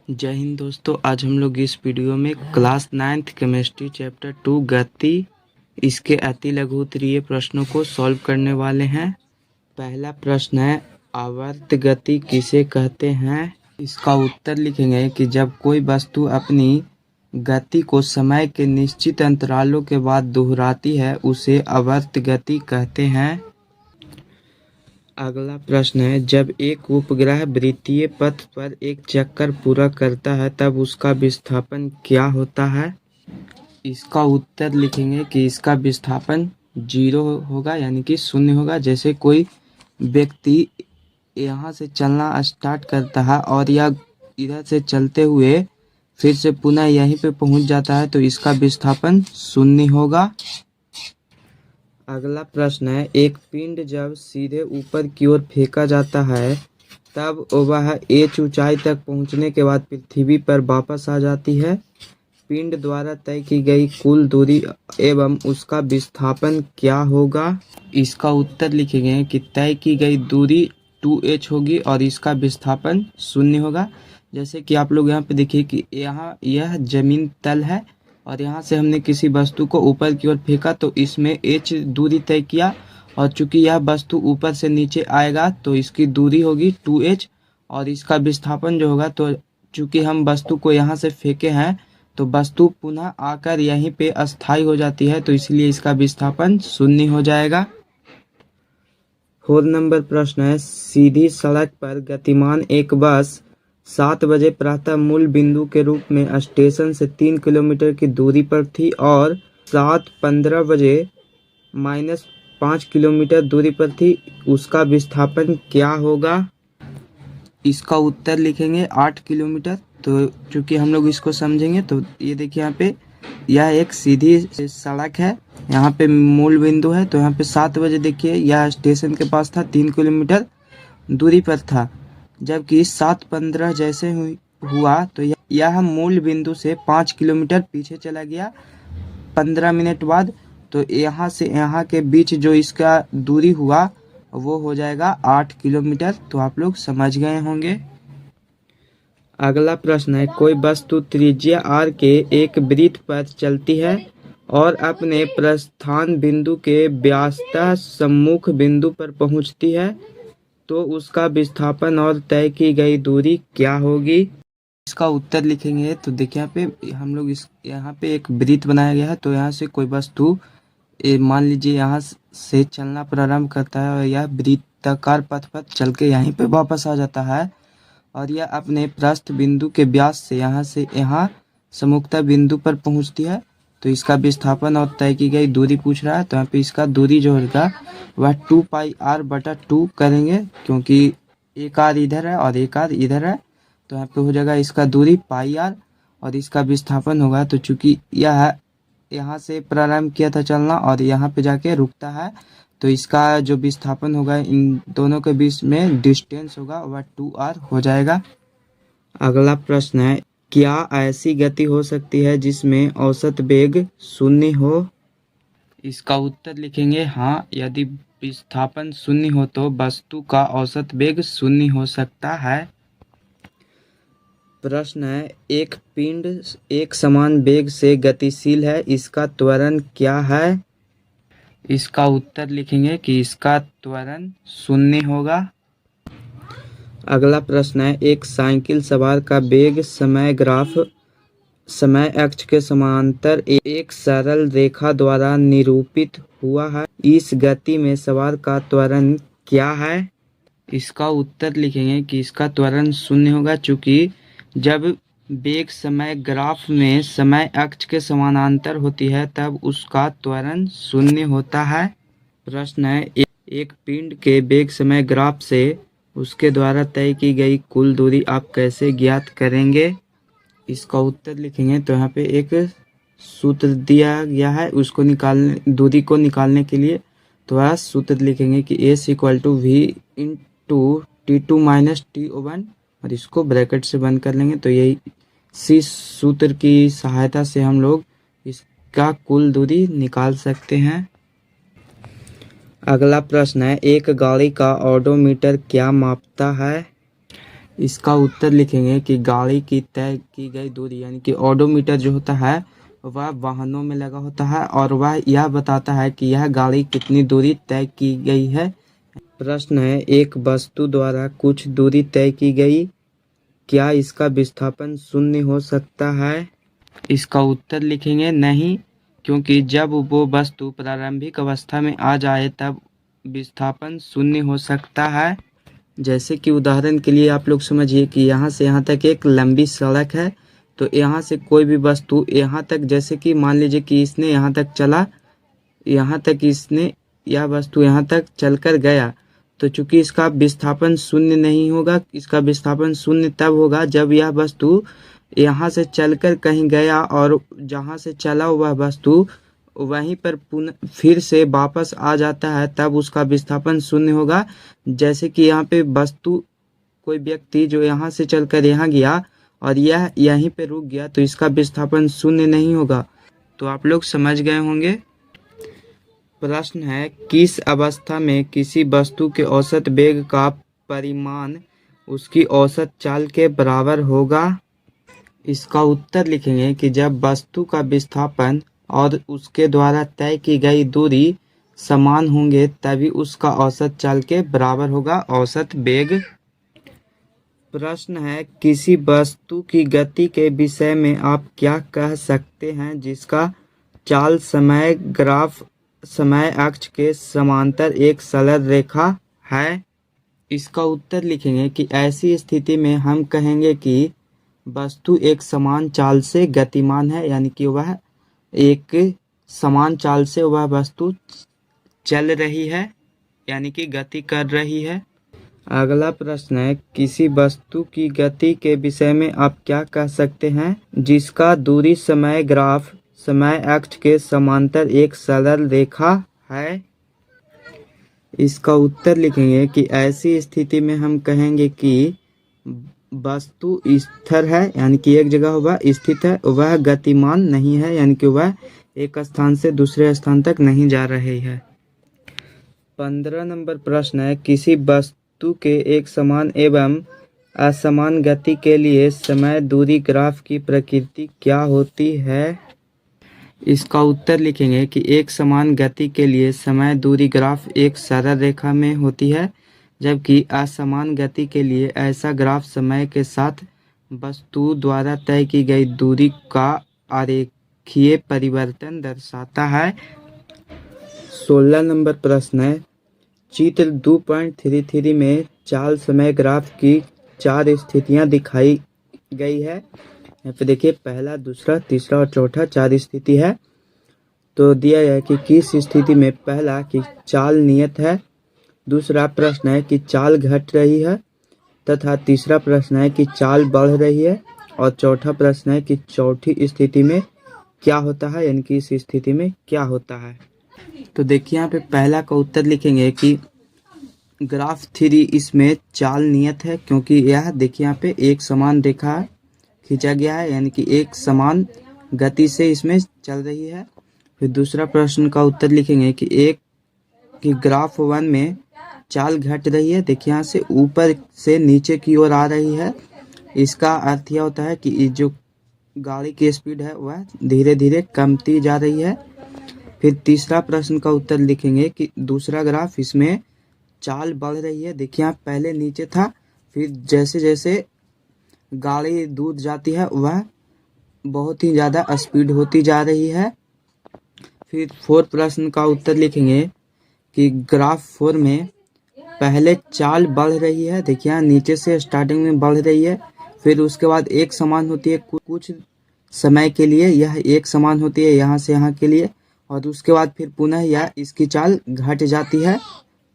जय हिंद दोस्तों। आज हम लोग इस वीडियो में क्लास 9th केमिस्ट्री चैप्टर 2 गति इसके अति लघुत्तरीय प्रश्नों को सॉल्व करने वाले हैं। पहला प्रश्न है, आवर्त गति किसे कहते हैं? इसका उत्तर लिखेंगे कि जब कोई वस्तु अपनी गति को समय के निश्चित अंतरालों के बाद दोहराती है उसे आवर्त गति कहते हैं। अगला प्रश्न है, जब एक उपग्रह वृत्तीय पथ पर एक चक्कर पूरा करता है तब उसका विस्थापन क्या होता है? इसका उत्तर लिखेंगे कि इसका विस्थापन 0 होगा, यानी कि 0 होगा। जैसे कोई व्यक्ति यहाँ से चलना स्टार्ट करता है और यह इधर से चलते हुए फिर से पुनः यहीं पे पहुँच जाता है तो इसका विस्थापन 0 होगा। अगला प्रश्न है, एक पिंड जब सीधे ऊपर की ओर फेंका जाता है तब वह h ऊंचाई तक पहुंचने के बाद पृथ्वी पर वापस आ जाती है। पिंड द्वारा तय की गई कुल दूरी एवं उसका विस्थापन क्या होगा? इसका उत्तर लिखेंगे कि तय की गई दूरी 2h होगी और इसका विस्थापन 0 होगा। जैसे कि आप लोग यहाँ पे देखिए कि यहाँ यह जमीन तल है और यहाँ से हमने किसी वस्तु को ऊपर की ओर फेंका तो इसमें h दूरी तय किया और चूंकि यह वस्तु ऊपर से नीचे आएगा तो इसकी दूरी होगी 2h और इसका विस्थापन जो होगा, तो चूंकि हम वस्तु को यहाँ से फेंके हैं तो वस्तु पुनः आकर यहीं पे अस्थायी हो जाती है तो इसलिए इसका विस्थापन 0 हो जाएगा। 4 नंबर प्रश्न है, सीधी सड़क पर गतिमान एक बस 7 बजे प्रातः मूल बिंदु के रूप में स्टेशन से 3 किलोमीटर की दूरी पर थी और 7:15 बजे -5 किलोमीटर दूरी पर थी। उसका विस्थापन क्या होगा? इसका उत्तर लिखेंगे 8 किलोमीटर। तो चूंकि हम लोग इसको समझेंगे तो ये देखिए यहाँ पे यह एक सीधी सड़क है, यहाँ पे मूल बिंदु है तो यहाँ पे 7 बजे देखिए यह स्टेशन के पास था, 3 किलोमीटर दूरी पर था। जबकि 7:15 जैसे हुआ तो यह मूल बिंदु से 5 किलोमीटर पीछे चला गया 15 मिनट बाद, तो यहाँ से यहाँ के बीच जो इसका दूरी हुआ वो हो जाएगा 8 किलोमीटर। तो आप लोग समझ गए होंगे। अगला प्रश्न है, कोई वस्तु त्रिज्या r के एक वृत्त पर चलती है और अपने प्रस्थान बिंदु के व्यासतः सम्मुख बिंदु पर पहुंचती है तो उसका विस्थापन और तय की गई दूरी क्या होगी? इसका उत्तर लिखेंगे तो देखिए यहाँ पे हम लोग यहाँ पे एक वृत्त बनाया गया है तो यहाँ से कोई वस्तु मान लीजिए यहाँ से चलना प्रारंभ करता है और यह वृत्ताकार पथ पर चल के यहीं पे वापस आ जाता है और यह अपने प्रस्थ बिंदु के व्यास से यहाँ सम्मुखता बिंदु पर पहुँचती है तो इसका विस्थापन और तय की गई दूरी पूछ रहा है। तो यहाँ पे इसका दूरी जो होगा वह 2πr/2 करेंगे, क्योंकि एक r इधर है और एक r इधर है तो यहाँ पे हो जाएगा इसका दूरी πr और इसका विस्थापन होगा। तो चूंकि यह यहाँ से प्रारंभ किया था चलना और यहाँ पे जाके रुकता है तो इसका जो विस्थापन होगा इन दोनों के बीच में डिस्टेंस होगा वह 2r हो जाएगा। अगला प्रश्न है, क्या ऐसी गति हो सकती है जिसमें औसत वेग 0 हो? इसका उत्तर लिखेंगे हाँ, यदि विस्थापन 0 हो तो वस्तु का औसत वेग 0 हो सकता है। प्रश्न है, एक पिंड एक समान वेग से गतिशील है, इसका त्वरण क्या है? इसका उत्तर लिखेंगे कि इसका त्वरण 0 होगा। अगला प्रश्न है, एक साइकिल सवार का वेग समय ग्राफ समय अक्ष के समांतर एक सरल रेखा द्वारा निरूपित हुआ है। इस गति में सवार का त्वरण क्या है? इसका उत्तर लिखेंगे कि इसका त्वरण 0 होगा, चूंकि जब वेग समय ग्राफ में समय अक्ष के समानांतर होती है तब उसका त्वरण 0 होता है। प्रश्न है, एक पिंड के वेग समय ग्राफ से उसके द्वारा तय की गई कुल दूरी आप कैसे ज्ञात करेंगे? इसका उत्तर लिखेंगे तो यहाँ पे एक सूत्र दिया गया है, उसको दूरी को निकालने के लिए तो वह सूत्र लिखेंगे कि s = v × t2 - t1 और इसको ब्रैकेट से बंद कर लेंगे। तो यही इसी सूत्र की सहायता से हम लोग इसका कुल दूरी निकाल सकते हैं। अगला प्रश्न है, एक गाड़ी का ओडोमीटर क्या मापता है? इसका उत्तर लिखेंगे कि गाड़ी की तय की गई दूरी यानी कि ओडोमीटर जो होता है वह वाहनों में लगा होता है और वह यह बताता है कि यह गाड़ी कितनी दूरी तय की गई है। प्रश्न है, एक वस्तु द्वारा कुछ दूरी तय की गई, क्या इसका विस्थापन शून्य हो सकता है? इसका उत्तर लिखेंगे नहीं, क्योंकि जब वो वस्तु प्रारंभिक अवस्था में आ जाए तब विस्थापन शून्य हो सकता है। जैसे कि उदाहरण के लिए आप लोग समझिए कि यहाँ से यहाँ तक एक लंबी सड़क है, तो यहाँ से कोई भी वस्तु यहाँ तक, जैसे कि मान लीजिए कि इसने यहाँ तक चला, यहाँ तक इसने यह वस्तु यहाँ तक चलकर गया, तो चूंकि इसका विस्थापन शून्य नहीं होगा, इसका विस्थापन शून्य तब होगा जब यह वस्तु यहाँ से चलकर कहीं गया और जहाँ से चला वह वस्तु वहीं पर पुनः फिर से वापस आ जाता है, तब उसका विस्थापन शून्य होगा। जैसे कि यहाँ पे वस्तु, कोई व्यक्ति जो यहाँ से चलकर यहाँ गया और यह यहीं पे रुक गया, तो इसका विस्थापन शून्य नहीं होगा। तो आप लोग समझ गए होंगे। प्रश्न है, किस अवस्था में किसी वस्तु के औसत वेग का परिमाण उसकी औसत चाल के बराबर होगा? इसका उत्तर लिखेंगे कि जब वस्तु का विस्थापन और उसके द्वारा तय की गई दूरी समान होंगे तभी उसका औसत चाल के बराबर होगा, औसत वेग। प्रश्न है, किसी वस्तु की गति के विषय में आप क्या कह सकते हैं जिसका चाल समय ग्राफ समय अक्ष के समांतर एक सरल रेखा है? इसका उत्तर लिखेंगे कि ऐसी स्थिति में हम कहेंगे कि वस्तु एक समान चाल से गतिमान है, यानी कि वह एक समान चाल से वह वस्तु चल रही है, यानी कि गति कर रही है। अगला प्रश्न है, किसी वस्तु की गति के विषय में आप क्या कह सकते हैं जिसका दूरी समय ग्राफ समय अक्ष के समांतर एक सरल रेखा है? इसका उत्तर लिखेंगे कि ऐसी स्थिति में हम कहेंगे कि वस्तु स्थिर है, यानी कि एक जगह वह स्थित है, वह गतिमान नहीं है, यानी कि वह एक स्थान से दूसरे स्थान तक नहीं जा रही है। 15 नंबर प्रश्न है, किसी वस्तु के एक समान एवं असमान गति के लिए समय दूरी ग्राफ की प्रकृति क्या होती है? इसका उत्तर लिखेंगे कि एक समान गति के लिए समय दूरी ग्राफ एक सरल रेखा में होती है, जबकि असमान गति के लिए ऐसा ग्राफ समय के साथ वस्तु द्वारा तय की गई दूरी का आरेखीय परिवर्तन दर्शाता है। 16 नंबर प्रश्न है, चित्र 2.33 में चाल समय ग्राफ की 4 स्थितियां दिखाई गई है। यहाँ पे देखिए, पहला, दूसरा, तीसरा और चौथा 4 स्थिति है। तो दिया है कि किस स्थिति में पहला कि चाल नियत है, दूसरा प्रश्न है कि चाल घट रही है, तथा तीसरा प्रश्न है कि चाल बढ़ रही है, और चौथा प्रश्न है कि चौथी स्थिति में क्या होता है, यानी कि इस स्थिति में क्या होता है। तो देखिए यहाँ पे पहला का उत्तर लिखेंगे कि ग्राफ 3 इसमें चाल नियत है, क्योंकि यह देखिए यहाँ पे एक समान रेखा खींचा गया है, यानी कि एक समान गति से इसमें चल रही है। फिर दूसरा प्रश्न का उत्तर लिखेंगे कि एक कि ग्राफ 1 में चाल घट रही है, देखिए यहाँ से ऊपर से नीचे की ओर आ रही है। इसका अर्थ यह होता है कि जो गाड़ी की स्पीड है वह धीरे धीरे कमती जा रही है। फिर तीसरा प्रश्न का उत्तर लिखेंगे कि दूसरा ग्राफ, इसमें चाल बढ़ रही है, देखिए यहाँ पहले नीचे था, फिर जैसे जैसे गाड़ी दूर जाती है वह बहुत ही ज़्यादा स्पीड होती जा रही है। फिर फोर्थ प्रश्न का उत्तर लिखेंगे कि ग्राफ 4 में पहले चाल बढ़ रही है, देखिए यहाँ नीचे से स्टार्टिंग में बढ़ रही है, फिर उसके बाद एक समान होती है कुछ समय के लिए, यह एक समान होती है यहाँ से यहाँ के लिए, और उसके बाद फिर पुनः यह इसकी चाल घट जाती है।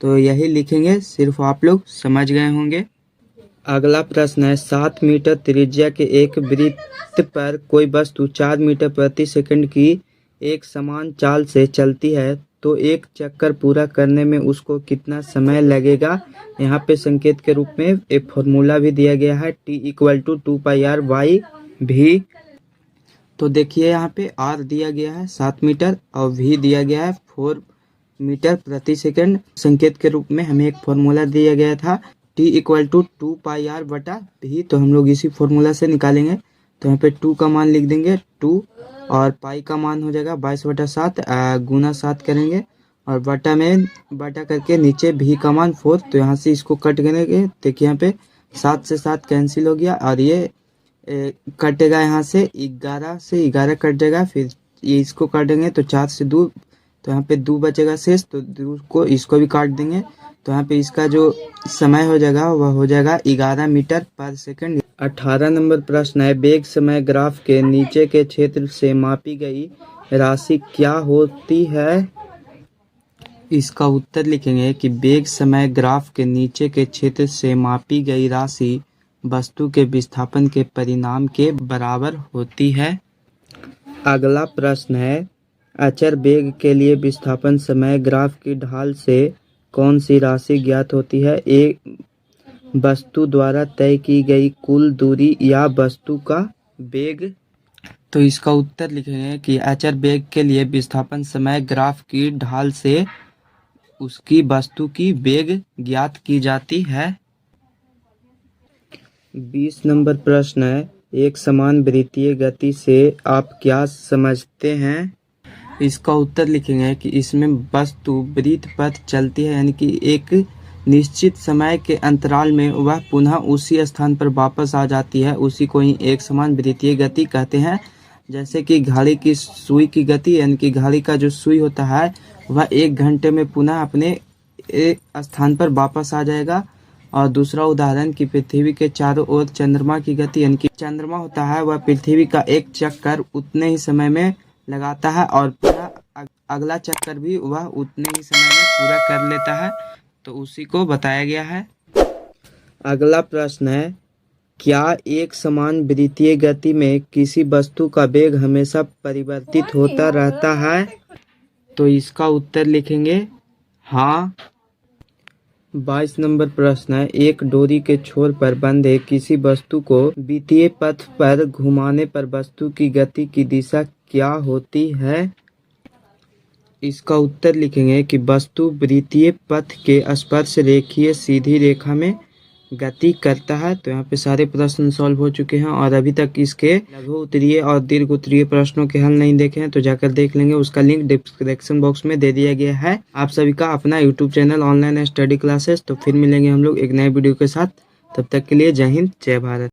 तो यही लिखेंगे, सिर्फ आप लोग समझ गए होंगे। अगला प्रश्न है, 7 मीटर त्रिज्या के एक वृत्त पर कोई वस्तु 4 मीटर प्रति सेकंड की एक समान चाल से चलती है, तो एक चक्कर पूरा करने में उसको कितना समय लगेगा? यहाँ पे संकेत के रूप में एक फॉर्मूला भी दिया गया है, T=2πr/y/v। तो देखिए यहाँ पे r दिया गया है 7 मीटर और v दिया गया है 4 मीटर प्रति सेकंड। संकेत के रूप में हमें एक फॉर्मूला दिया गया था टी इक्वल टू 2πr/v, तो हम लोग इसी फॉर्मूला से निकालेंगे। तो यहाँ पे 2 का मान लिख देंगे 2 और पाई का मान हो जाएगा 22/7 गुना 7 करेंगे और बटा करके नीचे भी का मान 4। तो यहाँ से इसको कट करेंगे, देखिए यहाँ पे 7 से 7 कैंसिल हो गया और ये कटेगा, यहाँ से 11 से 11 कट जाएगा। फिर ये इसको काटेंगे तो 4 से 2, तो यहाँ पे 2 बचेगा शेष, तो 2 को इसको भी काट देंगे। तो यहाँ पे इसका जो समय हो जाएगा वह हो जाएगा 11 मीटर पर सेकंड। 18 नंबर प्रश्न है, वेग समय ग्राफ के नीचे के क्षेत्र से मापी गई राशि क्या होती है? इसका उत्तर लिखेंगे कि वेग समय ग्राफ के नीचे के क्षेत्र से मापी गई राशि वस्तु के विस्थापन के परिमाण के बराबर होती है। अगला प्रश्न है, अचर वेग के लिए विस्थापन समय ग्राफ की ढाल से कौन सी राशि ज्ञात होती है? एक वस्तु द्वारा तय की गई कुल दूरी या वस्तु का वेग। तो इसका उत्तर लिखेंगे कि अचर वेग के लिए विस्थापन समय ग्राफ की ढाल से उसकी वस्तु की वेग ज्ञात की जाती है। 20 नंबर प्रश्न है, एक समान वृत्तीय गति से आप क्या समझते हैं? इसका उत्तर लिखेंगे कि इसमें वस्तु वृत्त पर चलती है, यानी कि एक निश्चित समय के अंतराल में वह पुनः उसी स्थान पर वापस आ जाती है, उसी को ही एक समान वृत्तीय गति कहते हैं। जैसे कि घड़ी की सुई की गति, यानी कि घड़ी का जो सुई होता है वह 1 घंटे में पुनः अपने एक स्थान पर वापस आ जाएगा। और दूसरा उदाहरण कि पृथ्वी के चारों ओर चंद्रमा की गति, यानी कि चंद्रमा होता है वह पृथ्वी का एक चक्कर उतने ही समय में लगाता है और पूरा अगला चक्कर भी वह उतने ही समय में पूरा कर लेता है, तो उसी को बताया गया है। अगला प्रश्न है, क्या एक समान वृत्तीय गति में किसी वस्तु का वेग हमेशा परिवर्तित होता रहता है? तो इसका उत्तर लिखेंगे हाँ। 22 नंबर प्रश्न है, एक डोरी के छोर पर बंधे किसी वस्तु को वृत्तीय पथ पर घुमाने पर वस्तु की गति की दिशा क्या होती है? इसका उत्तर लिखेंगे कि वस्तु वृत्तीय पथ के स्पर्श रेखीय सीधी रेखा में गति करता है। तो यहाँ पे सारे प्रश्न सॉल्व हो चुके हैं और अभी तक इसके लघु उत्तरीय और दीर्घ उत्तरीय प्रश्नों के हल नहीं देखे हैं तो जाकर देख लेंगे, उसका लिंक डिस्क्रिप्शन बॉक्स में दे दिया गया है। आप सभी का अपना YouTube channel online study classes. तो फिर मिलेंगे हम लोग एक नए वीडियो के साथ, तब तक के लिए जय हिंद जय भारत।